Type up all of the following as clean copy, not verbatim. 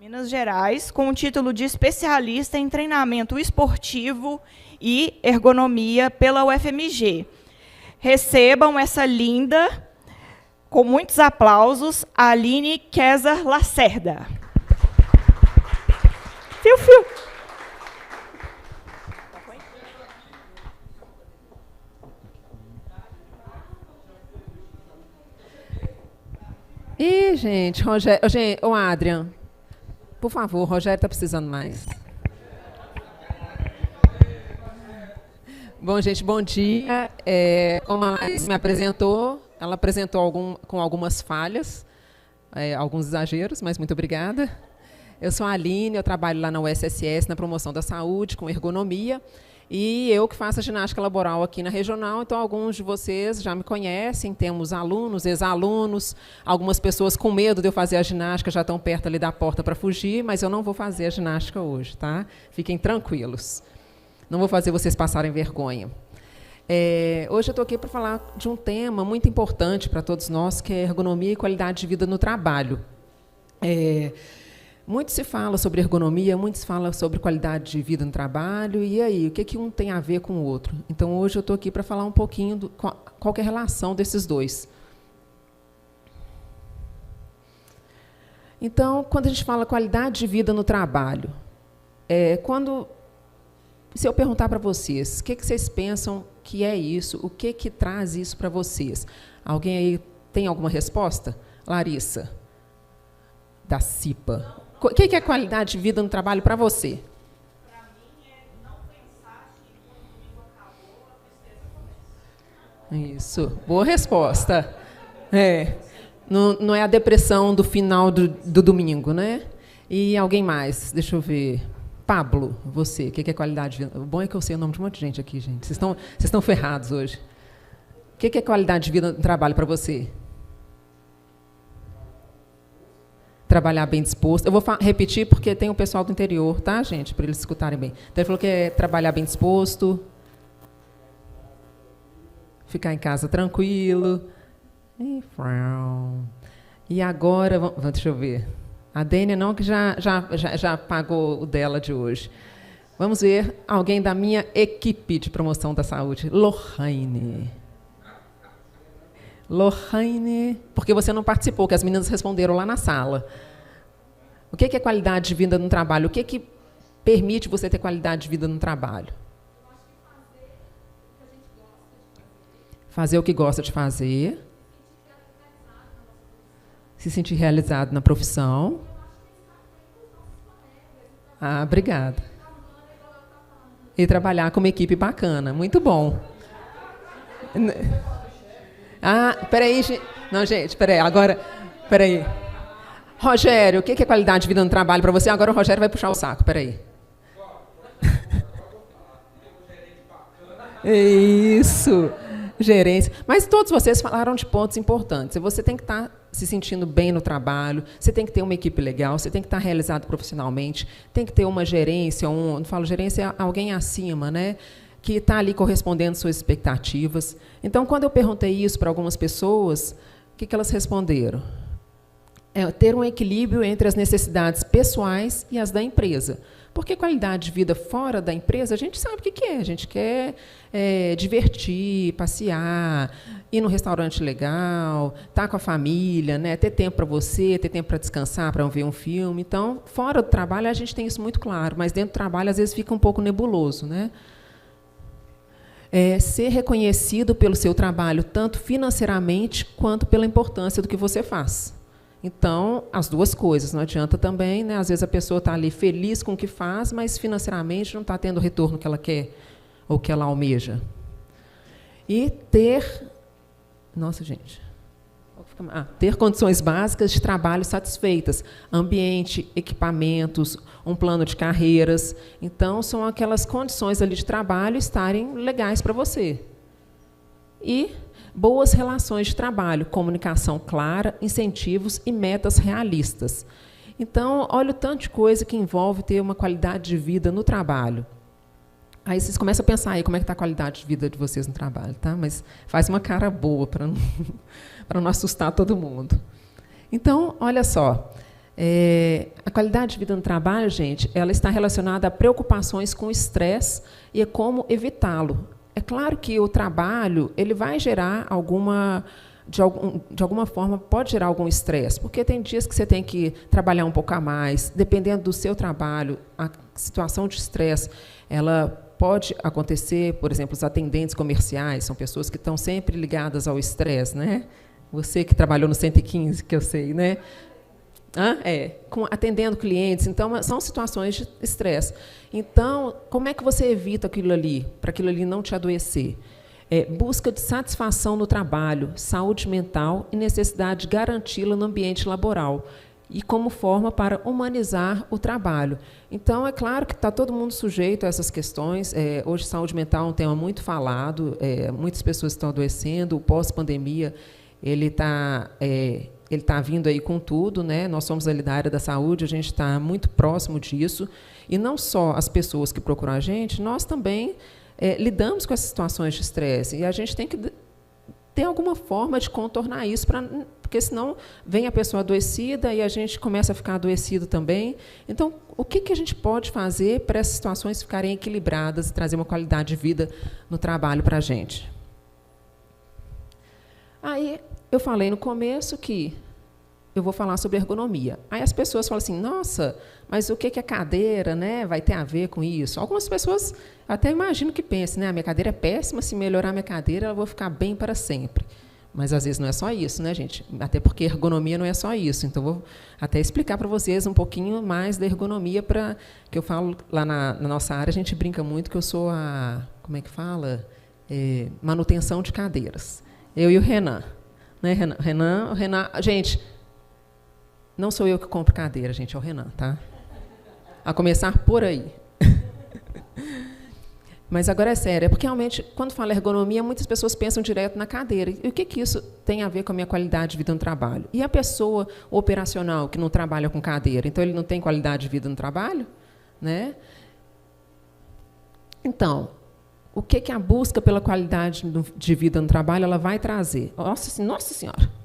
Minas Gerais, com o título de especialista em treinamento esportivo e ergonomia pela UFMG. Recebam essa linda, com muitos aplausos, a Aline Kézar Lacerda. Fiu, fiu. Ih, gente, Rogério, ô Adrian, por favor, o Rogério está precisando mais. Bom, gente, bom dia. Como a Laís me apresentou, ela apresentou com algumas falhas, alguns exageros, mas muito obrigada. Eu sou a Aline, eu trabalho lá na USSS, na promoção da saúde, com ergonomia, e eu que faço a ginástica laboral aqui na regional, então alguns de vocês já me conhecem, temos alunos, ex-alunos, algumas pessoas com medo de eu fazer a ginástica já estão perto ali da porta para fugir, mas eu não vou fazer a ginástica hoje, tá? Fiquem tranquilos. Não vou fazer vocês passarem vergonha. Hoje eu estou aqui para falar de um tema muito importante para todos nós, que é ergonomia e qualidade de vida no trabalho. Muito se fala sobre ergonomia, muito se fala sobre qualidade de vida no trabalho, e aí, o que um tem a ver com o outro? Então, hoje eu estou aqui para falar um pouquinho qual que é a relação desses dois. Então, quando a gente fala qualidade de vida no trabalho, se eu perguntar para vocês, o que vocês pensam que é isso, o que traz isso para vocês? Alguém aí tem alguma resposta? Larissa, da CIPA. O que é qualidade de vida no trabalho para você? Para mim é não pensar que quando o domingo acabou, a tristeza começa. Isso, boa resposta. Não é a depressão do final do domingo, né? E alguém mais? Deixa eu ver. Pablo, você, o que é qualidade de vida? O bom é que eu sei o nome de um monte de gente aqui, gente. Vocês estão ferrados hoje. O que é qualidade de vida no trabalho para você? Trabalhar bem disposto. Eu vou repetir porque tem o pessoal do interior, tá, gente? Para eles escutarem bem. Então, ele falou que é trabalhar bem disposto, ficar em casa tranquilo. E agora, deixa eu ver. A Dênia não, que já pagou o dela de hoje. Vamos ver alguém da minha equipe de promoção da saúde. Lohane. Lohane, porque você não participou, que as meninas responderam lá na sala. O que é qualidade de vida no trabalho? O que permite você ter qualidade de vida no trabalho? Fazer o que gosta de fazer. Se sentir realizado na profissão. Obrigada. E trabalhar com uma equipe bacana. Muito bom. Peraí, gente. Não, gente, peraí. Agora, peraí. Rogério, o que é qualidade de vida no trabalho para você? Agora o Rogério vai puxar o saco. Peraí. Isso. Gerência. Mas todos vocês falaram de pontos importantes. Você tem que estar se sentindo bem no trabalho, você tem que ter uma equipe legal, você tem que estar realizado profissionalmente, tem que ter uma gerência, não falo gerência, alguém acima, né? Que está ali correspondendo às suas expectativas. Então, quando eu perguntei isso para algumas pessoas, o que elas responderam? Ter um equilíbrio entre as necessidades pessoais e as da empresa. Porque qualidade de vida fora da empresa, a gente sabe o que é. A gente quer divertir, passear, ir num restaurante legal, estar com a família, né? Ter tempo para você, ter tempo para descansar, para ver um filme. Então, fora do trabalho, a gente tem isso muito claro, mas dentro do trabalho, às vezes, fica um pouco nebuloso, né? Ser reconhecido pelo seu trabalho, tanto financeiramente quanto pela importância do que você faz. Então, as duas coisas, não adianta também, né? Às vezes a pessoa está ali feliz com o que faz, mas financeiramente não está tendo o retorno que ela quer ou que ela almeja. E ter... Nossa, gente. Ter condições básicas de trabalho satisfeitas, ambiente, equipamentos, um plano de carreiras. Então, são aquelas condições ali de trabalho estarem legais para você. E boas relações de trabalho, comunicação clara, incentivos e metas realistas. Então, olha o tanto de coisa que envolve ter uma qualidade de vida no trabalho. Aí vocês começam a pensar aí como é que está a qualidade de vida de vocês no trabalho, tá? Mas faz uma cara boa para não assustar todo mundo. Então, olha só, A qualidade de vida no trabalho, gente, ela está relacionada a preocupações com o estresse e a como evitá-lo. É claro que o trabalho ele vai gerar de alguma forma, pode gerar algum estresse, porque tem dias que você tem que trabalhar um pouco a mais, dependendo do seu trabalho, a situação de estresse, ela pode acontecer, por exemplo, os atendentes comerciais, são pessoas que estão sempre ligadas ao estresse, né? Você que trabalhou no 115, que eu sei, né? Atendendo clientes, então são situações de estresse. Então, como é que você evita aquilo ali, para aquilo ali não te adoecer? Busca de satisfação no trabalho, saúde mental e necessidade de garanti-la no ambiente laboral, e como forma para humanizar o trabalho. Então, é claro que está todo mundo sujeito a essas questões. Hoje, saúde mental é um tema muito falado, muitas pessoas estão adoecendo, o pós-pandemia ele está vindo aí com tudo, né? Nós somos ali da área da saúde, a gente está muito próximo disso, e não só as pessoas que procuram a gente, nós também lidamos com essas situações de estresse, e a gente tem que ter alguma forma de contornar isso, porque senão vem a pessoa adoecida e a gente começa a ficar adoecido também. Então, o que a gente pode fazer para essas situações ficarem equilibradas e trazer uma qualidade de vida no trabalho para a gente? Aí, eu falei no começo que eu vou falar sobre ergonomia. Aí as pessoas falam assim, nossa, mas o que a cadeira, né, vai ter a ver com isso? Algumas pessoas até imagino que pensem, né, a minha cadeira é péssima, se melhorar a minha cadeira, eu vou ficar bem para sempre. Mas, às vezes, não é só isso, né, gente? Até porque ergonomia não é só isso. Então, vou até explicar para vocês um pouquinho mais da ergonomia, que eu falo lá na nossa área, a gente brinca muito que eu sou como é que fala? Manutenção de cadeiras. Eu e o Renan. Né, Renan, gente, não sou eu que compro cadeira, gente, é o Renan, tá? A começar por aí. Mas agora é sério, porque realmente, quando fala ergonomia, muitas pessoas pensam direto na cadeira. E o que isso tem a ver com a minha qualidade de vida no trabalho? E a pessoa operacional que não trabalha com cadeira, então ele não tem qualidade de vida no trabalho? Né? Então, o que a busca pela qualidade de vida no trabalho ela vai trazer? Nossa Senhora!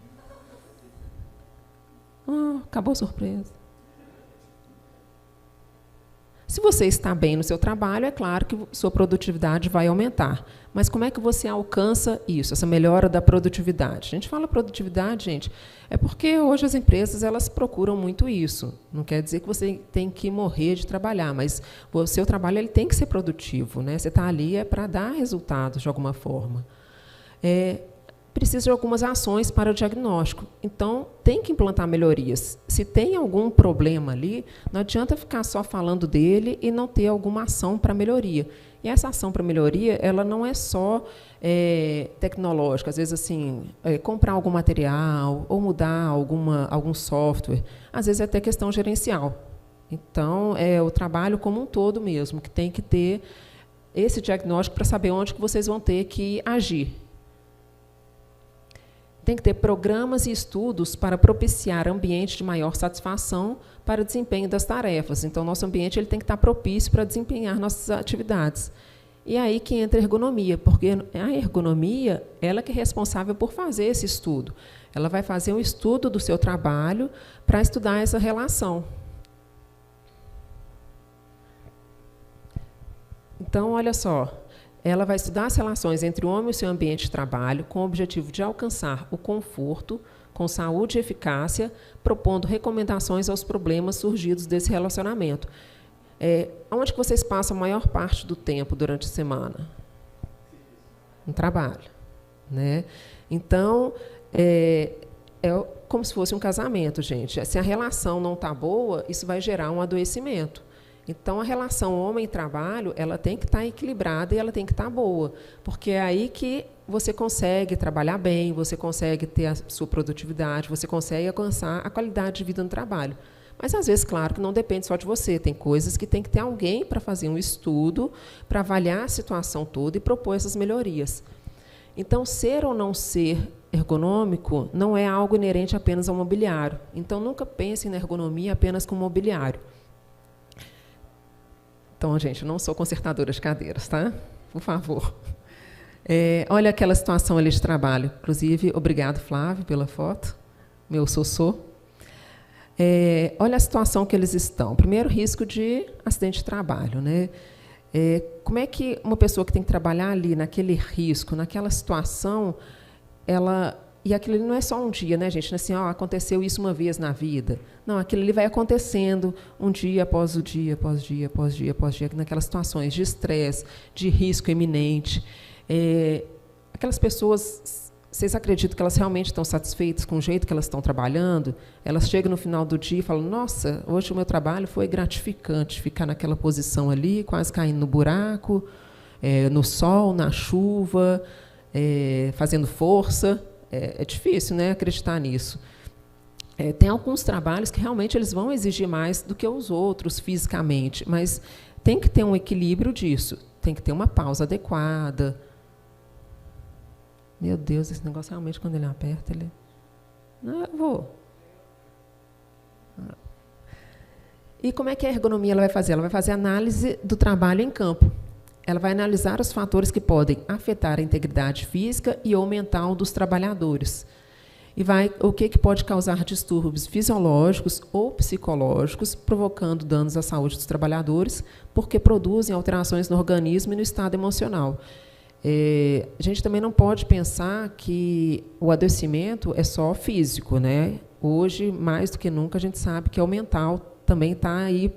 Acabou a surpresa. Se você está bem no seu trabalho, é claro que sua produtividade vai aumentar. Mas como é que você alcança isso, essa melhora da produtividade? A gente fala produtividade, gente, é porque hoje as empresas elas procuram muito isso. Não quer dizer que você tem que morrer de trabalhar, mas o seu trabalho ele tem que ser produtivo, né? Você está ali para dar resultados de alguma forma. Precisa de algumas ações para o diagnóstico. Então, tem que implantar melhorias. Se tem algum problema ali, não adianta ficar só falando dele e não ter alguma ação para melhoria. E essa ação para melhoria, ela não é só tecnológica. Às vezes, assim, comprar algum material ou mudar algum software. Às vezes, é até questão gerencial. Então, é o trabalho como um todo mesmo, que tem que ter esse diagnóstico para saber onde que vocês vão ter que agir. Tem que ter programas e estudos para propiciar ambiente de maior satisfação para o desempenho das tarefas. Então, nosso ambiente ele tem que estar propício para desempenhar nossas atividades. E aí que entra a ergonomia, porque a ergonomia ela que é responsável por fazer esse estudo. Ela vai fazer um estudo do seu trabalho para estudar essa relação. Então, olha só. Ela vai estudar as relações entre o homem e o seu ambiente de trabalho com o objetivo de alcançar o conforto, com saúde e eficácia, propondo recomendações aos problemas surgidos desse relacionamento. Onde que vocês passam a maior parte do tempo durante a semana? No trabalho. Né? Então, é como se fosse um casamento, gente. Se a relação não está boa, isso vai gerar um adoecimento. Então, a relação homem-trabalho ela tem que estar equilibrada e ela tem que estar boa, porque é aí que você consegue trabalhar bem, você consegue ter a sua produtividade, você consegue alcançar a qualidade de vida no trabalho. Mas, às vezes, claro, que não depende só de você. Tem coisas que tem que ter alguém para fazer um estudo, para avaliar a situação toda e propor essas melhorias. Então, ser ou não ser ergonômico não é algo inerente apenas ao mobiliário. Então, nunca pense na ergonomia apenas como mobiliário. Então, gente, eu não sou consertadora de cadeiras, tá? Por favor. Olha aquela situação ali de trabalho. Inclusive, obrigado, Flávio, pela foto. Meu sossô. Olha a situação que eles estão. Primeiro, risco de acidente de trabalho, né? Como é que uma pessoa que tem que trabalhar ali, naquele risco, naquela situação, e aquilo ali não é só um dia, né, gente? Não é assim, aconteceu isso uma vez na vida. Não, aquilo ali vai acontecendo um dia após o dia, após dia, após dia, após dia, naquelas situações de estresse, de risco iminente. Aquelas pessoas, vocês acreditam que elas realmente estão satisfeitas com o jeito que elas estão trabalhando? Elas chegam no final do dia e falam, nossa, hoje o meu trabalho foi gratificante, ficar naquela posição ali, quase caindo no buraco, no sol, na chuva, fazendo força. É difícil, né, acreditar nisso. Tem alguns trabalhos que realmente eles vão exigir mais do que os outros fisicamente, mas tem que ter um equilíbrio disso, tem que ter uma pausa adequada. Meu Deus, esse negócio realmente, quando ele aperta, ele... Não, eu vou. E como é que a ergonomia ela vai fazer? Ela vai fazer análise do trabalho em campo. Ela vai analisar os fatores que podem afetar a integridade física e ou mental dos trabalhadores. E o que pode causar distúrbios fisiológicos ou psicológicos, provocando danos à saúde dos trabalhadores, porque produzem alterações no organismo e no estado emocional. A gente também não pode pensar que o adoecimento é só físico, né? Hoje, mais do que nunca, a gente sabe que o mental também está aí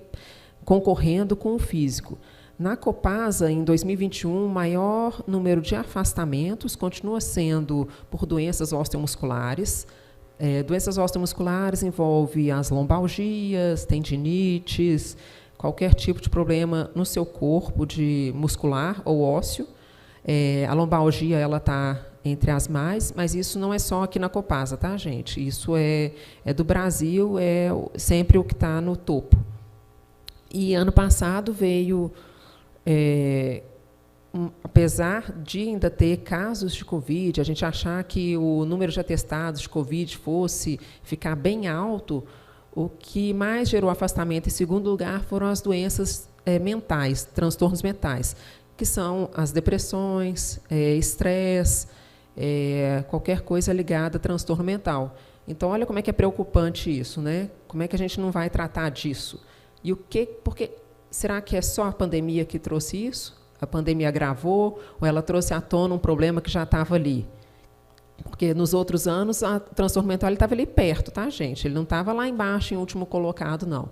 concorrendo com o físico. Na Copasa, em 2021, o maior número de afastamentos continua sendo por doenças osteomusculares. Doenças osteomusculares envolvem as lombalgias, tendinites, qualquer tipo de problema no seu corpo, de muscular ou ósseo. A lombalgia está entre as mais, mas isso não é só aqui na Copasa, tá, gente? Isso é do Brasil, é sempre o que está no topo. E ano passado veio... apesar de ainda ter casos de Covid, a gente achar que o número de atestados de Covid fosse ficar bem alto, o que mais gerou afastamento, em segundo lugar, foram as doenças mentais, transtornos mentais, que são as depressões, estresse, qualquer coisa ligada a transtorno mental. Então, olha como é que é preocupante isso, né? Como é que a gente não vai tratar disso? E porque será que é só a pandemia que trouxe isso? A pandemia agravou ou ela trouxe à tona um problema que já estava ali? Porque nos outros anos o transtorno mental estava ali perto, tá, gente? Ele não estava lá embaixo, em último colocado, não.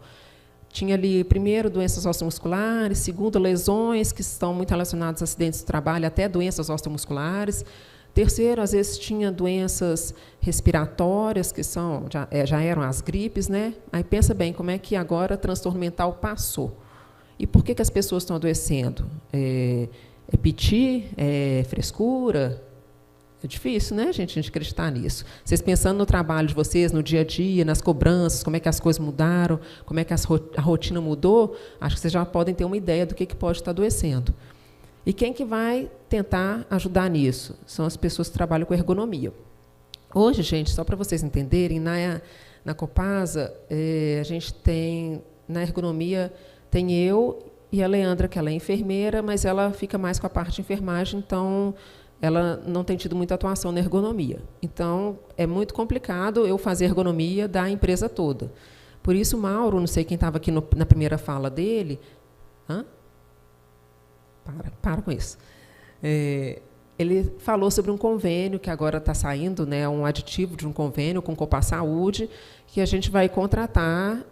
Tinha ali, primeiro, doenças osteomusculares, segundo, lesões que estão muito relacionadas a acidentes de trabalho, até doenças osteomusculares. Terceiro, às vezes, tinha doenças respiratórias, que já eram as gripes, né? Aí pensa bem, como é que agora o transtorno mental passou? E por que as pessoas estão adoecendo? É piti? É frescura? É difícil, né, gente, a gente acreditar nisso. Vocês pensando no trabalho de vocês, no dia a dia, nas cobranças, como é que as coisas mudaram, como é que a rotina mudou, acho que vocês já podem ter uma ideia do que pode estar adoecendo. E quem que vai tentar ajudar nisso? São as pessoas que trabalham com ergonomia. Hoje, gente, só para vocês entenderem, na Copasa, a gente tem, na ergonomia, tem eu e a Leandra, que ela é enfermeira, mas ela fica mais com a parte de enfermagem, então ela não tem tido muita atuação na ergonomia. Então, é muito complicado eu fazer ergonomia da empresa toda. Por isso, o Mauro, não sei quem estava aqui na primeira fala dele... Para com isso. Ele falou sobre um convênio que agora está saindo, né, um aditivo de um convênio com Copa Saúde, que a gente vai contratar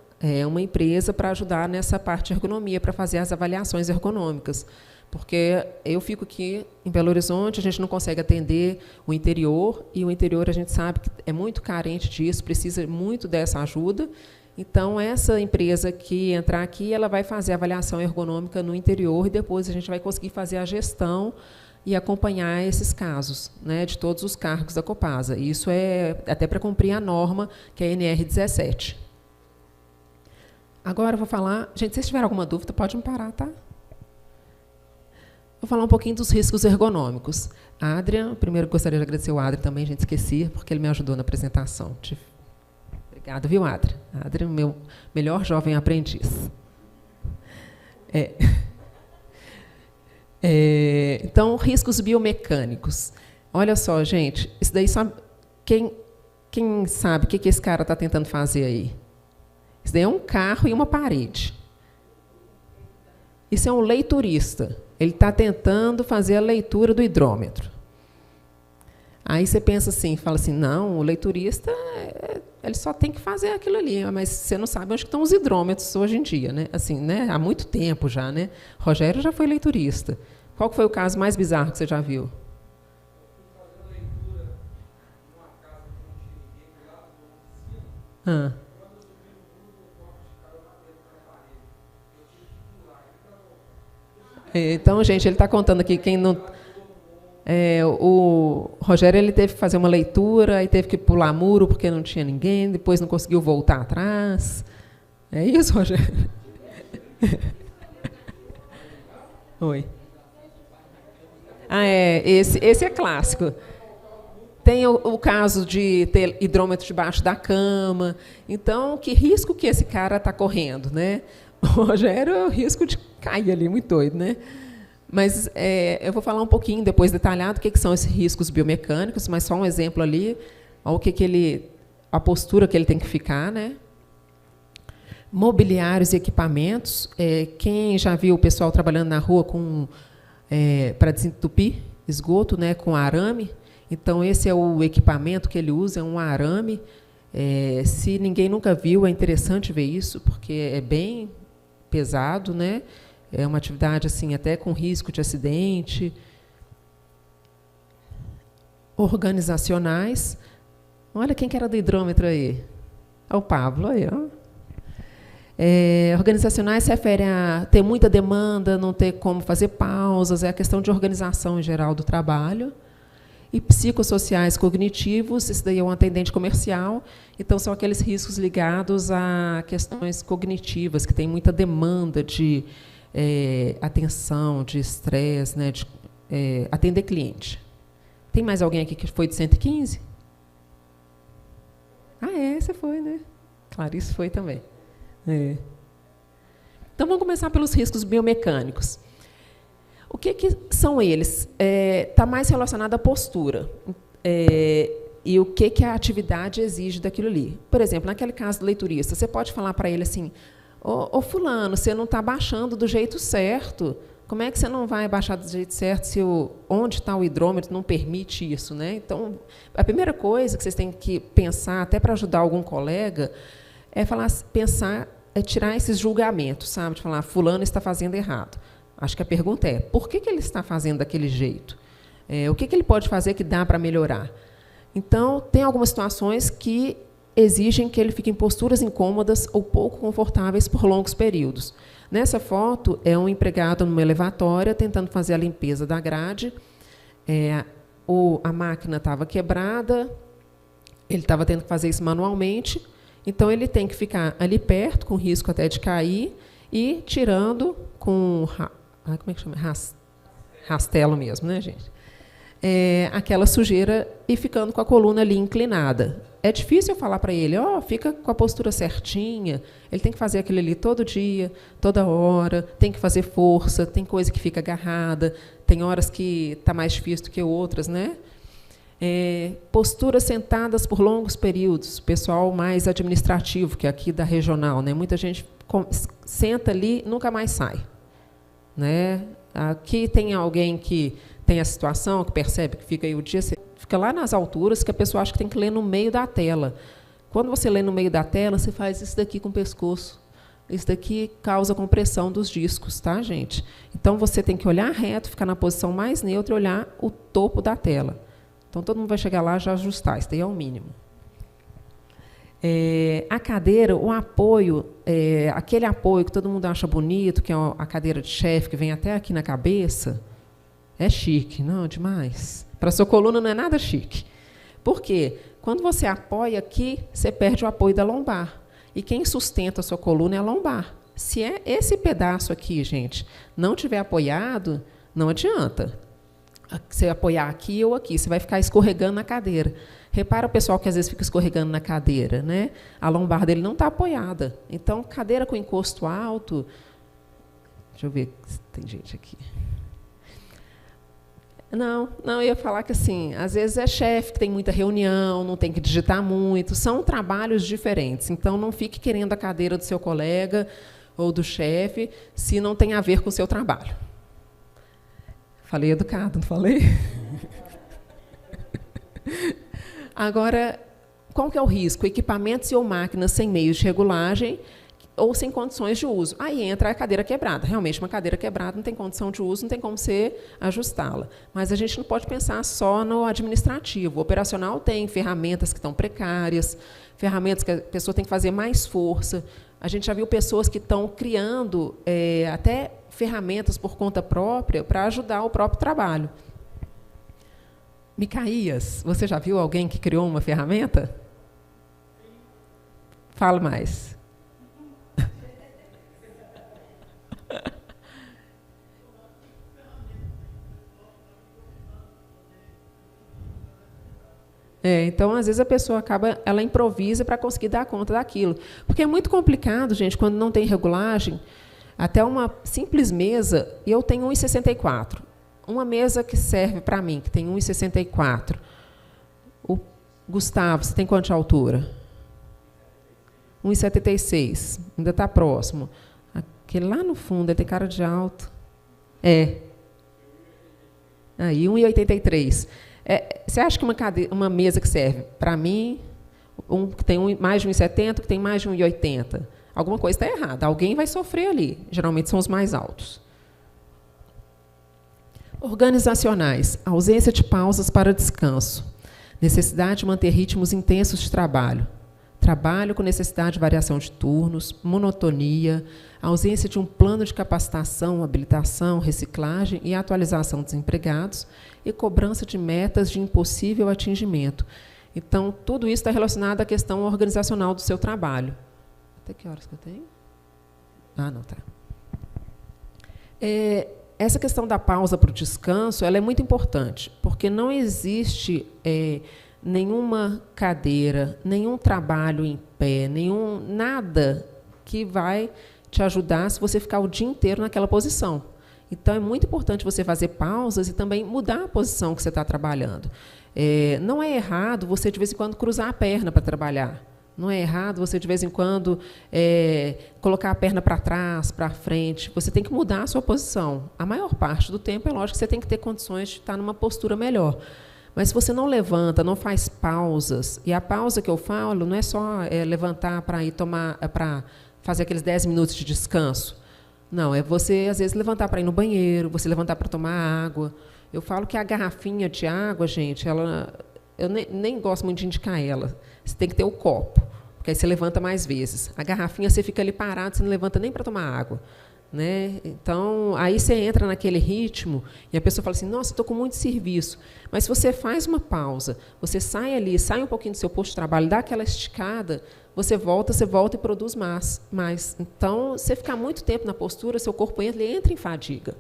uma empresa para ajudar nessa parte de ergonomia, para fazer as avaliações ergonômicas. Porque eu fico aqui em Belo Horizonte, a gente não consegue atender o interior, e o interior a gente sabe que é muito carente disso, precisa muito dessa ajuda. Então, essa empresa que entrar aqui, ela vai fazer a avaliação ergonômica no interior e depois a gente vai conseguir fazer a gestão e acompanhar esses casos, né, de todos os cargos da Copasa. Isso é até para cumprir a norma, que é a NR17. Agora eu vou falar... Gente, se vocês tiverem alguma dúvida, pode me parar, tá? Vou falar um pouquinho dos riscos ergonômicos. Adrian, primeiro gostaria de agradecer ao Adrian também, gente, esqueci, porque ele me ajudou na apresentação. Obrigada, viu, Adrian? Adrian, meu melhor jovem aprendiz. Então, riscos biomecânicos. Olha só, gente, isso daí sabe... Quem sabe o que esse cara está tentando fazer aí? Isso daí é um carro e uma parede. Isso é um leiturista. Ele está tentando fazer a leitura do hidrômetro. Aí você pensa assim, fala assim, não, o leiturista, ele só tem que fazer aquilo ali, mas você não sabe onde estão os hidrômetros hoje em dia, né? Assim, né? Há muito tempo já, né? Rogério já foi leiturista. Qual foi o caso mais bizarro que você já viu? Ah. Então, gente, ele está contando aqui, quem não... o Rogério ele teve que fazer uma leitura, aí teve que pular muro porque não tinha ninguém, depois não conseguiu voltar atrás. É isso, Rogério? Oi. Esse é clássico. Tem o caso de ter hidrômetro debaixo da cama. Então, que risco que esse cara está correndo, né? O Rogério é o risco de cair ali, muito doido, né? Mas eu vou falar um pouquinho depois detalhado o que são esses riscos biomecânicos, mas só um exemplo ali, o a postura que ele tem que ficar, né? Mobiliários e equipamentos. Quem já viu o pessoal trabalhando na rua para desentupir esgoto, né, com arame? Então, esse é o equipamento que ele usa, é um arame. Se ninguém nunca viu, é interessante ver isso, porque é bem pesado, né? É uma atividade assim, até com risco de acidente. Organizacionais. Olha quem que era do hidrômetro aí. É o Pablo aí, ó. Organizacionais se refere a ter muita demanda, não ter como fazer pausas, é a questão de organização em geral do trabalho. E psicossociais cognitivos, esse daí é um atendente comercial, então são aqueles riscos ligados a questões cognitivas, que tem muita demanda de atenção, de estresse, né, de atender cliente. Tem mais alguém aqui que foi de 115? Você foi, né? Clarice foi também. Então, vamos começar pelos riscos biomecânicos. O que são eles? Está mais relacionado à postura. E o que a atividade exige daquilo ali. Por exemplo, naquele caso do leiturista, você pode falar para ele assim, ô fulano, você não está baixando do jeito certo. Como é que você não vai baixar do jeito certo se onde está o hidrômetro não permite isso, né? Então, a primeira coisa que vocês têm que pensar, até para ajudar algum colega, é tirar esses julgamentos, sabe? De falar, fulano está fazendo errado. Acho que a pergunta é, por que ele está fazendo daquele jeito? O que ele pode fazer que dá para melhorar? Então, tem algumas situações que exigem que ele fique em posturas incômodas ou pouco confortáveis por longos períodos. Nessa foto, é um empregado numa elevatória tentando fazer a limpeza da grade. A máquina estava quebrada, ele estava tendo que fazer isso manualmente, então ele tem que ficar ali perto, com risco até de cair, e tirando com... como é que chama? Rastelo mesmo, né, gente? Aquela sujeira e ficando com a coluna ali inclinada. É difícil eu falar para ele, fica com a postura certinha, ele tem que fazer aquilo ali todo dia, toda hora, tem que fazer força, tem coisa que fica agarrada, tem horas que está mais difícil do que outras, né? Posturas sentadas por longos períodos, pessoal mais administrativo, que é aqui da regional, né? Muita gente senta ali e nunca mais sai. Né? Aqui tem alguém que tem a situação, que percebe que fica aí o dia, fica lá nas alturas, que a pessoa acha que tem que ler no meio da tela. Quando você lê no meio da tela, você faz isso daqui com o pescoço. Isso daqui causa compressão dos discos, tá, gente? Então, você tem que olhar reto, ficar na posição mais neutra e olhar o topo da tela. Então, todo mundo vai chegar lá e já ajustar. Isso daí é o mínimo. A cadeira, o apoio, aquele apoio que todo mundo acha bonito, que é a cadeira de chefe, que vem até aqui na cabeça, é chique, não? Demais. Para a sua coluna não é nada chique. Por quê? Quando você apoia aqui, você perde o apoio da lombar. E quem sustenta a sua coluna é a lombar. Se esse pedaço aqui, gente, não tiver apoiado, não adianta. Você apoiar aqui ou aqui, você vai ficar escorregando na cadeira. Repara o pessoal que às vezes fica escorregando na cadeira, né? A lombar dele não está apoiada. Então, cadeira com encosto alto... Deixa eu ver se tem gente aqui. Não, eu ia falar que, assim, às vezes é chefe que tem muita reunião, não tem que digitar muito, são trabalhos diferentes. Então, não fique querendo a cadeira do seu colega ou do chefe se não tem a ver com o seu trabalho. Falei educado, não falei? Agora, qual que é o risco? Equipamentos ou máquinas sem meios de regulagem ou sem condições de uso. Aí entra a cadeira quebrada. Realmente, uma cadeira quebrada não tem condição de uso, não tem como você ajustá-la. Mas a gente não pode pensar só no administrativo. O operacional tem ferramentas que estão precárias, ferramentas que a pessoa tem que fazer mais força. A gente já viu pessoas que estão criando até ferramentas por conta própria para ajudar o próprio trabalho. Micaías, você já viu alguém que criou uma ferramenta? Fala mais. Então, às vezes, a pessoa ela improvisa para conseguir dar conta daquilo. Porque é muito complicado, gente, quando não tem regulagem, até uma simples mesa, e eu tenho 1,64. Uma mesa que serve para mim, que tem 1,64. O Gustavo, você tem quanto de altura? 1,76. Ainda está próximo. Aquele lá no fundo, ele tem cara de alto. Aí, 1,83. Você acha que uma mesa que serve para mim, que tem mais de 1,70, que tem mais de 1,80, alguma coisa está errada. Alguém vai sofrer ali. Geralmente são os mais altos. Organizacionais. Ausência de pausas para descanso. Necessidade de manter ritmos intensos de trabalho. Trabalho com necessidade de variação de turnos, monotonia, ausência de um plano de capacitação, habilitação, reciclagem e atualização dos empregados e cobrança de metas de impossível atingimento. Então, tudo isso está relacionado à questão organizacional do seu trabalho. Até que horas que eu tenho? Não, tá. Essa questão da pausa para o descanso ela é muito importante, porque não existe nenhuma cadeira, nenhum trabalho em pé, nada que vai te ajudar se você ficar o dia inteiro naquela posição. Então, é muito importante você fazer pausas e também mudar a posição que você está trabalhando. Não é errado você, de vez em quando, cruzar a perna para trabalhar. Não é errado você, de vez em quando, colocar a perna para trás, para frente. Você tem que mudar a sua posição. A maior parte do tempo, é lógico que você tem que ter condições de estar numa postura melhor. Mas se você não levanta, não faz pausas, e a pausa que eu falo não é só levantar para ir para fazer aqueles 10 minutos de descanso. Não, é você, às vezes, levantar para ir no banheiro, você levantar para tomar água. Eu falo que a garrafinha de água, gente, eu nem gosto muito de indicar ela. Você tem que ter o copo, porque aí você levanta mais vezes. A garrafinha, você fica ali parado, você não levanta nem para tomar água. Né? Então, aí você entra naquele ritmo e a pessoa fala assim, nossa, estou com muito serviço. Mas se você faz uma pausa, você sai ali, sai um pouquinho do seu posto de trabalho, dá aquela esticada, você volta e produz mais. Então, você ficar muito tempo na postura, seu corpo entra em fadiga.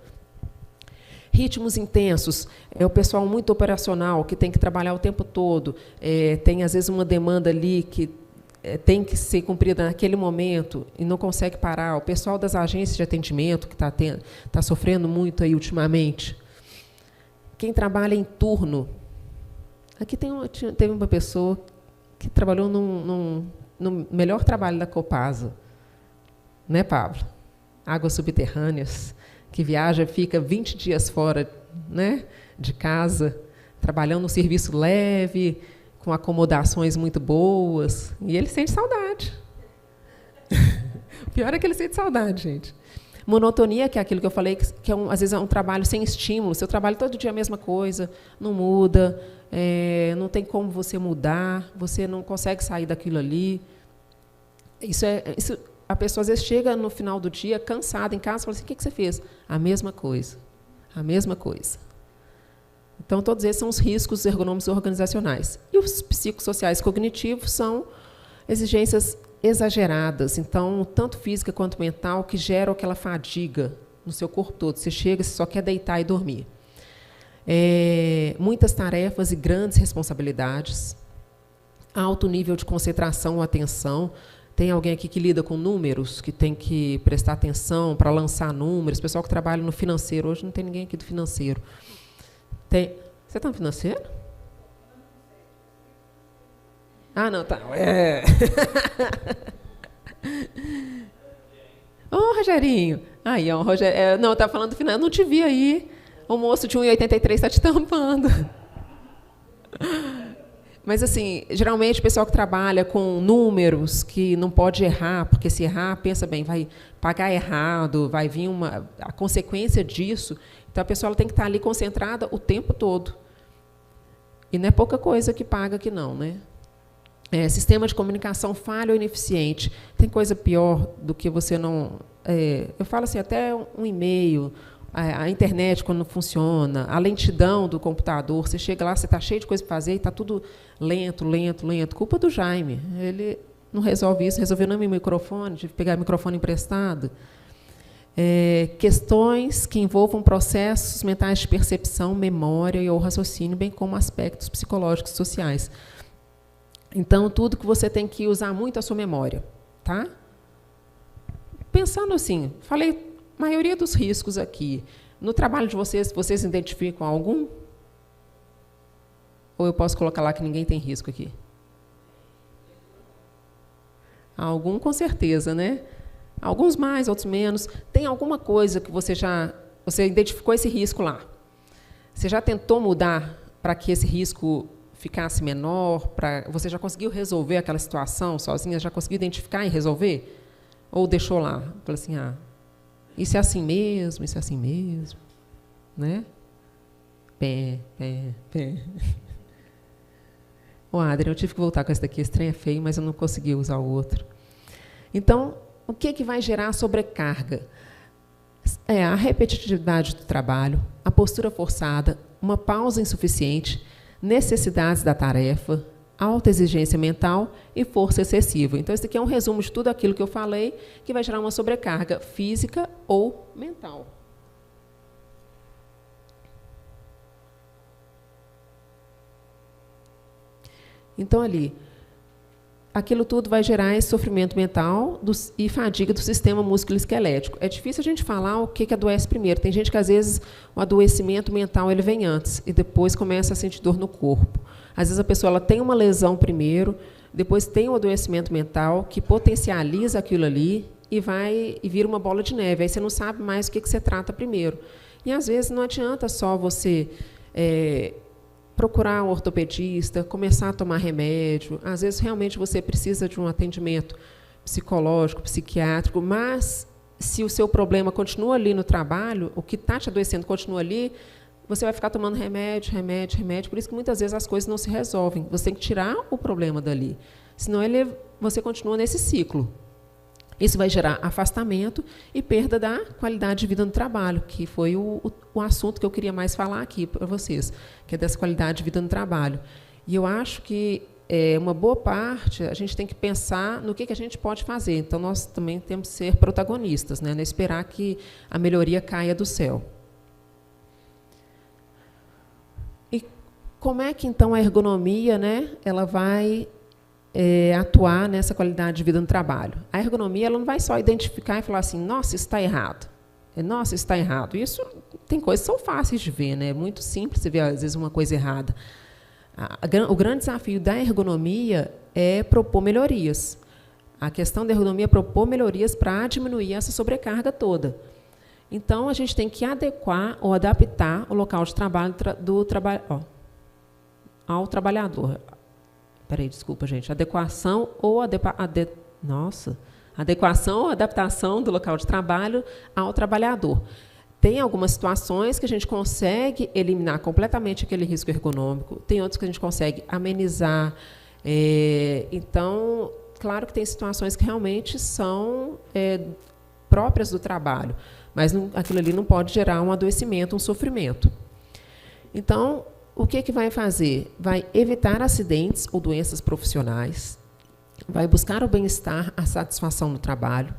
Ritmos intensos, é o pessoal muito operacional, que tem que trabalhar o tempo todo, tem, às vezes, uma demanda ali que tem que ser cumprida naquele momento e não consegue parar. O pessoal das agências de atendimento, que está sofrendo muito aí ultimamente. Quem trabalha em turno. Aqui teve uma pessoa que trabalhou no melhor trabalho da Copasa. Né, Pablo? Águas subterrâneas, que viaja, fica 20 dias fora, né, de casa, trabalhando num serviço leve, com acomodações muito boas, e ele sente saudade. O pior é que ele sente saudade, gente. Monotonia, que é aquilo que eu falei, que às vezes é um trabalho sem estímulo. Seu trabalho todo dia é a mesma coisa, não muda, não tem como você mudar, você não consegue sair daquilo ali. Isso, a pessoa, às vezes, chega no final do dia, cansada, em casa, e fala assim, o que você fez? A mesma coisa. A mesma coisa. Então, todos esses são os riscos ergonômicos organizacionais. E os psicossociais cognitivos são exigências exageradas, então, tanto física quanto mental, que geram aquela fadiga no seu corpo todo. Você chega, você só quer deitar e dormir. Muitas tarefas e grandes responsabilidades, alto nível de concentração ou atenção. Tem alguém aqui que lida com números, que tem que prestar atenção para lançar números, pessoal que trabalha no financeiro. Hoje não tem ninguém aqui do financeiro. Tem. Você está no financeiro? Ah, não, tá. Ô, Rogerinho. Aí, ó, Rogério. Não, tá falando do final. Eu não te vi aí. O moço de 1,83 está te tampando. Mas, assim, geralmente o pessoal que trabalha com números, que não pode errar, porque se errar, pensa bem, vai pagar errado, vai vir a consequência disso. Então, a pessoa tem que estar ali concentrada o tempo todo. E não é pouca coisa que paga que não, né? Sistema de comunicação falho ou ineficiente. Tem coisa pior do que você não... eu falo assim, até um e-mail, a internet quando não funciona, a lentidão do computador, você chega lá, você está cheio de coisa para fazer e está tudo lento. Culpa do Jaime. Ele não resolve isso, resolveu no meu microfone, tive que pegar o microfone emprestado. Questões que envolvam processos mentais de percepção, memória e ou raciocínio, bem como aspectos psicológicos e sociais. Então, tudo que você tem que usar muito a sua memória. Tá? Pensando assim, falei a maioria dos riscos aqui. No trabalho de vocês identificam algum? Ou eu posso colocar lá que ninguém tem risco aqui? Algum, com certeza, né? Alguns mais, outros menos. Tem alguma coisa que você identificou esse risco lá? Você já tentou mudar para que esse risco ficasse menor? Você já conseguiu resolver aquela situação sozinha? Já conseguiu identificar e resolver? Ou deixou lá? Falou assim, isso é assim mesmo, isso é assim mesmo. Né? Pé. Ô, Adriano, eu tive que voltar com esse daqui. Esse trem é feio, mas eu não consegui usar o outro. Então, o que vai gerar sobrecarga? A repetitividade do trabalho, a postura forçada, uma pausa insuficiente, necessidades da tarefa, alta exigência mental e força excessiva. Então, esse aqui é um resumo de tudo aquilo que eu falei, que vai gerar uma sobrecarga física ou mental. Então, ali, aquilo tudo vai gerar esse sofrimento mental e fadiga do sistema músculo-esquelético. É difícil a gente falar o que adoece primeiro. Tem gente que, às vezes, o adoecimento mental ele vem antes e depois começa a sentir dor no corpo. Às vezes, a pessoa ela tem uma lesão primeiro, depois tem um adoecimento mental que potencializa aquilo ali e vira uma bola de neve. Aí você não sabe mais o que você trata primeiro. E, às vezes, não adianta só você... procurar um ortopedista, começar a tomar remédio. Às vezes, realmente, você precisa de um atendimento psicológico, psiquiátrico, mas, se o seu problema continua ali no trabalho, o que está te adoecendo continua ali, você vai ficar tomando remédio. Por isso que, muitas vezes, as coisas não se resolvem. Você tem que tirar o problema dali. Senão, você continua nesse ciclo. Isso vai gerar afastamento e perda da qualidade de vida no trabalho, que foi o assunto que eu queria mais falar aqui para vocês, que é dessa qualidade de vida no trabalho. E eu acho que, uma boa parte, a gente tem que pensar no que a gente pode fazer. Então, nós também temos que ser protagonistas, né? Não esperar que a melhoria caia do céu. E como é que, então, a ergonomia, né, ela vai... atuar nessa qualidade de vida no trabalho. A ergonomia ela não vai só identificar e falar assim, nossa, isso está errado. Nossa, isso está errado. Isso tem coisas que são fáceis de ver, né? É muito simples você ver, às vezes, uma coisa errada. O grande desafio da ergonomia é propor melhorias. A questão da ergonomia é propor melhorias para diminuir essa sobrecarga toda. Então, a gente tem que adequar ou adaptar o local de trabalho ao trabalhador. Peraí, desculpa, gente. Adequação ou adaptação do local de trabalho ao trabalhador. Tem algumas situações que a gente consegue eliminar completamente aquele risco ergonômico, tem outras que a gente consegue amenizar. Então, claro que tem situações que realmente são próprias do trabalho, mas aquilo ali não pode gerar um adoecimento, um sofrimento. Então, o que vai fazer? Vai evitar acidentes ou doenças profissionais, vai buscar o bem-estar, a satisfação no trabalho,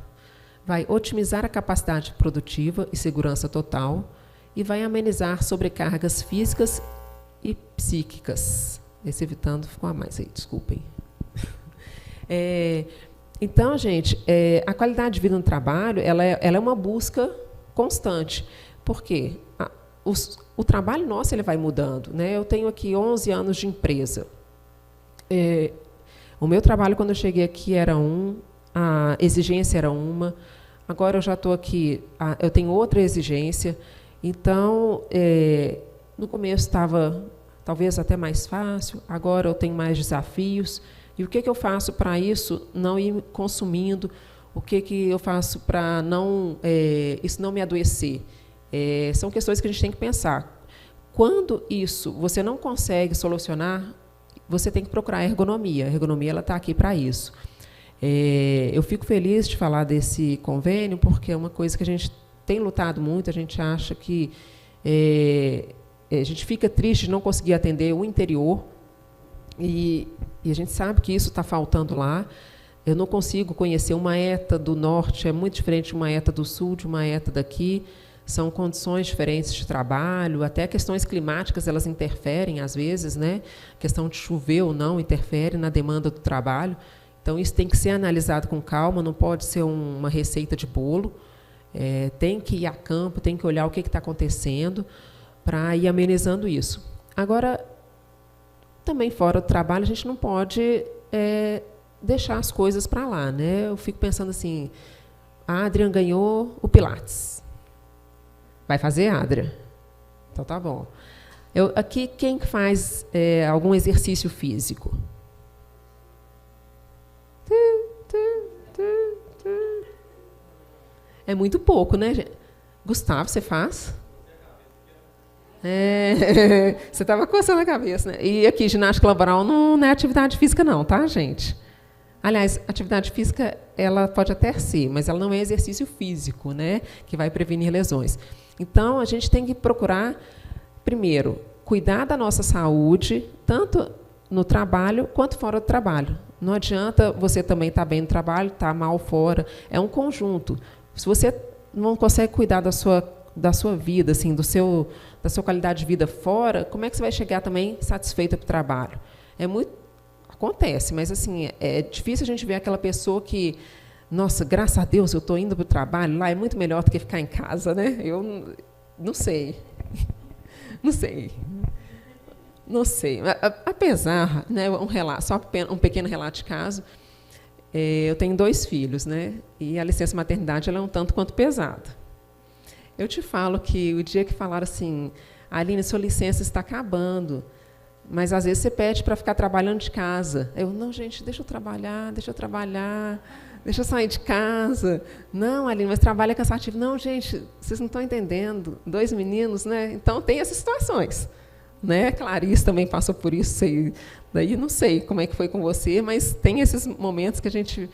vai otimizar a capacidade produtiva e segurança total e vai amenizar sobrecargas físicas e psíquicas. Esse evitando ficou a mais aí, desculpem. Então, gente, a qualidade de vida no trabalho ela é uma busca constante. Por quê? o trabalho nosso ele vai mudando, né? Eu tenho aqui 11 anos de empresa. O meu trabalho, quando eu cheguei aqui, era a exigência era uma. Agora eu já estou aqui, eu tenho outra exigência. Então, no começo estava talvez até mais fácil, agora eu tenho mais desafios. E o que eu faço para isso não ir consumindo? O que eu faço para isso não me adoecer? São questões que a gente tem que pensar. Quando isso você não consegue solucionar, você tem que procurar a ergonomia. A ergonomia está aqui para isso. Eu fico feliz de falar desse convênio, porque é uma coisa que a gente tem lutado muito, a gente acha que a gente fica triste de não conseguir atender o interior, e a gente sabe que isso está faltando lá. Eu não consigo conhecer uma ETA do norte, é muito diferente de uma ETA do sul, de uma ETA daqui. São condições diferentes de trabalho, até questões climáticas elas interferem às vezes, né? A questão de chover ou não interfere na demanda do trabalho. Então, isso tem que ser analisado com calma, não pode ser uma receita de bolo. Tem que ir a campo, tem que olhar o que está acontecendo para ir amenizando isso. Agora, também fora do trabalho, a gente não pode deixar as coisas para lá, né? Eu fico pensando assim, a Adrian ganhou o Pilates. Vai fazer, Adrian? Então, tá bom. Aqui, quem faz algum exercício físico? É muito pouco, né, gente? Gustavo, você faz? Você estava coçando a cabeça, né? E aqui, ginástica laboral não é atividade física, não, tá, gente? Aliás, atividade física ela pode até ser, mas ela não é exercício físico, né? Que vai prevenir lesões. Então, a gente tem que procurar, primeiro, cuidar da nossa saúde, tanto no trabalho quanto fora do trabalho. Não adianta você também estar bem no trabalho, estar mal fora. É um conjunto. Se você não consegue cuidar da sua vida, assim, da sua qualidade de vida fora, como é que você vai chegar também satisfeita para o trabalho? Acontece, mas assim, é difícil a gente ver aquela pessoa que, nossa, graças a Deus eu estou indo para o trabalho, lá é muito melhor do que ficar em casa, né? Eu não sei. Não sei. Não sei. Apesar, né, só um pequeno relato de caso, eu tenho 2 filhos, né? E a licença maternidade ela é um tanto quanto pesada. Eu te falo que o dia que falaram assim, Aline, sua licença está acabando, mas às vezes você pede para ficar trabalhando de casa. Não, gente, deixa eu trabalhar, deixa eu sair de casa. Não, Aline, mas trabalho é cansativo. Não, gente, vocês não estão entendendo. 2 meninos, né? Então, tem essas situações. Né? Clarice também passou por isso, daí não sei como é que foi com você, mas tem esses momentos que a gente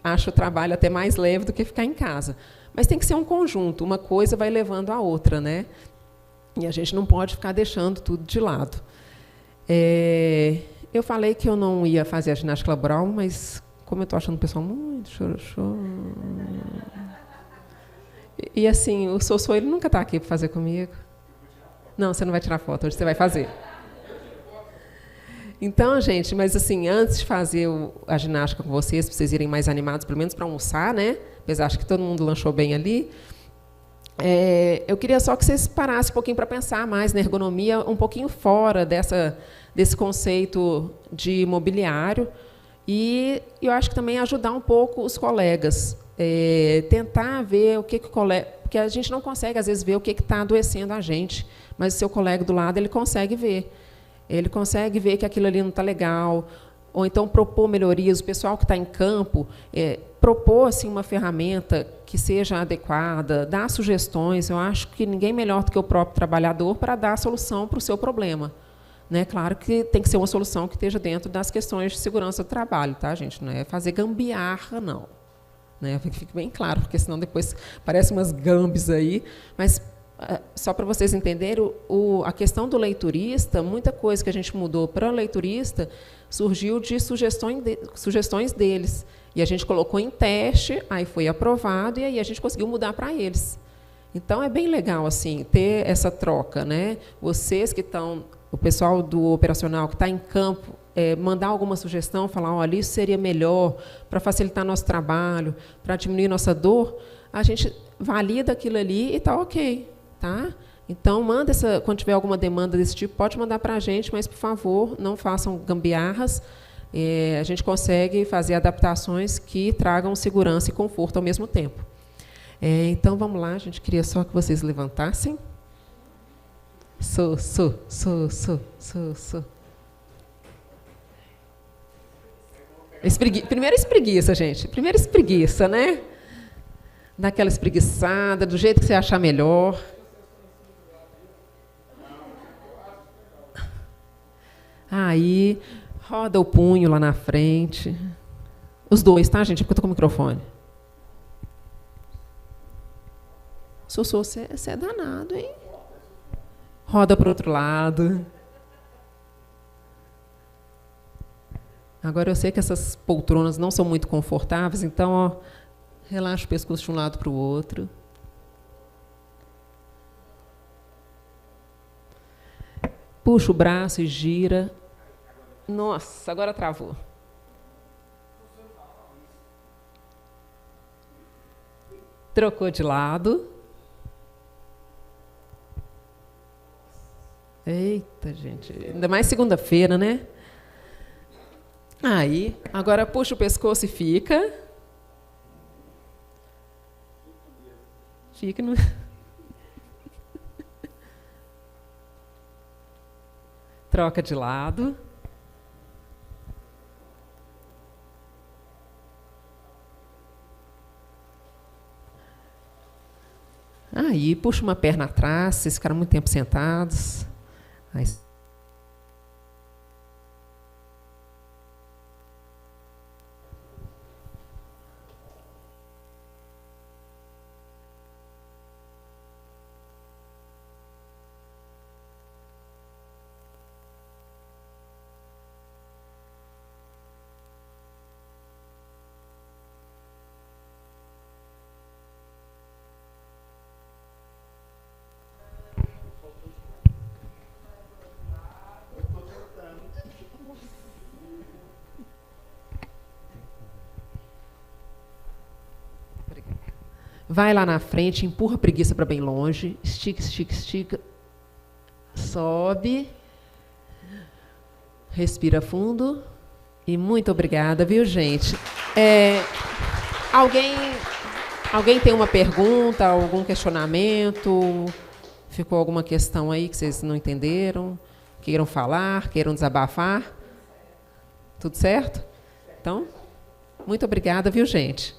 acha o trabalho até mais leve do que ficar em casa. Mas tem que ser um conjunto, uma coisa vai levando a outra, né? E a gente não pode ficar deixando tudo de lado. Eu falei que eu não ia fazer a ginástica laboral, mas como eu estou achando o pessoal muito chororô. E assim, o Sossô, ele nunca está aqui para fazer comigo. Não, você não vai tirar foto, hoje você vai fazer. Então, gente, mas assim, antes de fazer a ginástica com vocês, para vocês irem mais animados, pelo menos para almoçar, né? Apesar de que todo mundo lanchou bem ali, eu queria só que vocês parassem um pouquinho para pensar mais na ergonomia, um pouquinho fora desse conceito de mobiliário, e eu acho que também ajudar um pouco os colegas, tentar ver o que o colega... Porque a gente não consegue, às vezes, ver o que está adoecendo a gente, mas o seu colega do lado ele consegue ver. Ele consegue ver que aquilo ali não está legal, ou então propor melhorias. O pessoal que está em campo, propor assim, uma ferramenta que seja adequada, dar sugestões. Eu acho que ninguém melhor do que o próprio trabalhador para dar a solução para o seu problema. Né? Claro que tem que ser uma solução que esteja dentro das questões de segurança do trabalho, tá, gente? Não é fazer gambiarra, não. Né? Fique bem claro, porque senão depois parece umas gambes aí. Mas, só para vocês entenderem, a questão do leiturista, muita coisa que a gente mudou para o leiturista surgiu de sugestões deles. E a gente colocou em teste, aí foi aprovado, e aí a gente conseguiu mudar para eles. Então, é bem legal assim, ter essa troca. Né? Vocês que estão, o pessoal do operacional que está em campo, mandar alguma sugestão, falar, olha, isso seria melhor para facilitar nosso trabalho, para diminuir nossa dor, a gente valida aquilo ali e está ok. Tá? Então, quando tiver alguma demanda desse tipo, pode mandar para a gente, mas, por favor, não façam gambiarras. A gente consegue fazer adaptações que tragam segurança e conforto ao mesmo tempo. Então, vamos lá, a gente queria só que vocês levantassem. Primeira espreguiça, gente. Primeira espreguiça, né? Dá aquela espreguiçada, do jeito que você achar melhor. Aí, roda o punho lá na frente. Os dois, tá, gente? Porque eu tô com o microfone. Sossô, você é danado, hein? Roda para o outro lado. Agora, eu sei que essas poltronas não são muito confortáveis, então, ó, relaxa o pescoço de um lado para o outro. Puxa o braço e gira. Nossa, agora travou. Trocou de lado. Eita, gente. Ainda mais segunda-feira, né? Aí, agora puxa o pescoço e fica. Fica no... Troca de lado. Aí, puxa uma perna atrás, vocês ficaram muito tempo sentados. Aí, vai lá na frente, empurra a preguiça para bem longe, estica, estica, estica, sobe, respira fundo e muito obrigada, viu, gente? Alguém tem uma pergunta, algum questionamento? Ficou alguma questão aí que vocês não entenderam? Queiram falar, queiram desabafar? Tudo certo? Então, muito obrigada, viu, gente?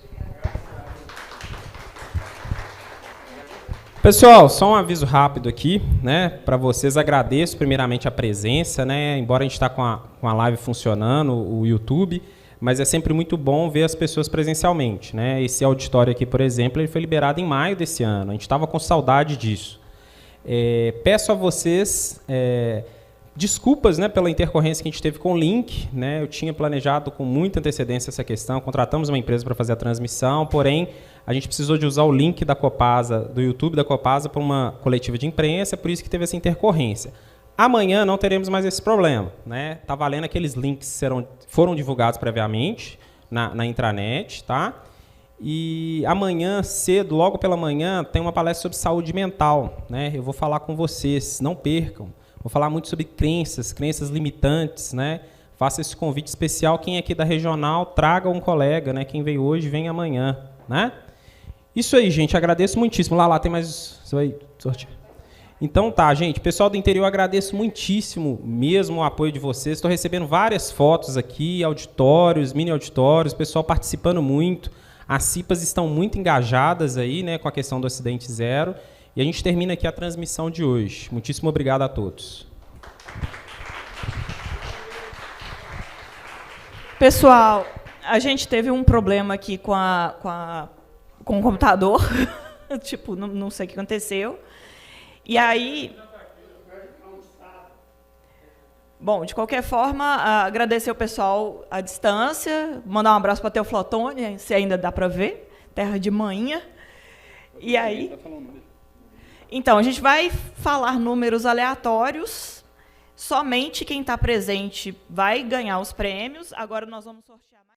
Pessoal, só um aviso rápido aqui, né, para vocês. Agradeço primeiramente a presença, né, embora a gente está com a live funcionando, o YouTube, mas é sempre muito bom ver as pessoas presencialmente, né. Esse auditório aqui, por exemplo, ele foi liberado em maio desse ano. A gente estava com saudade disso. Peço a vocês desculpas, né, pela intercorrência que a gente teve com o link, né. Eu tinha planejado com muita antecedência essa questão, contratamos uma empresa para fazer a transmissão, porém a gente precisou de usar o link da Copasa, do YouTube da Copasa, para uma coletiva de imprensa, por isso que teve essa intercorrência. Amanhã não teremos mais esse problema, né? Tá valendo aqueles links que foram divulgados previamente na intranet, tá? E amanhã cedo, logo pela manhã, tem uma palestra sobre saúde mental, né? Eu vou falar com vocês, não percam. Vou falar muito sobre crenças limitantes, né? Faça esse convite especial. Quem é aqui da regional, traga um colega, né? Quem veio hoje, vem amanhã, né? Isso aí, gente, agradeço muitíssimo. Lá tem mais... Você vai sortear. Então tá, gente, pessoal do interior, agradeço muitíssimo mesmo o apoio de vocês. Estou recebendo várias fotos aqui, auditórios, mini auditórios, pessoal participando muito. As CIPAs estão muito engajadas aí, né, com a questão do acidente zero. E a gente termina aqui a transmissão de hoje. Muitíssimo obrigado a todos. Pessoal, a gente teve um problema aqui com o computador. Tipo, não sei o que aconteceu. E aí... Bom, de qualquer forma, agradecer o pessoal à distância, mandar um abraço para Teoflotone, se ainda dá para ver, terra de manhã. E aí... Então, a gente vai falar números aleatórios, somente quem está presente vai ganhar os prêmios. Agora nós vamos sortear.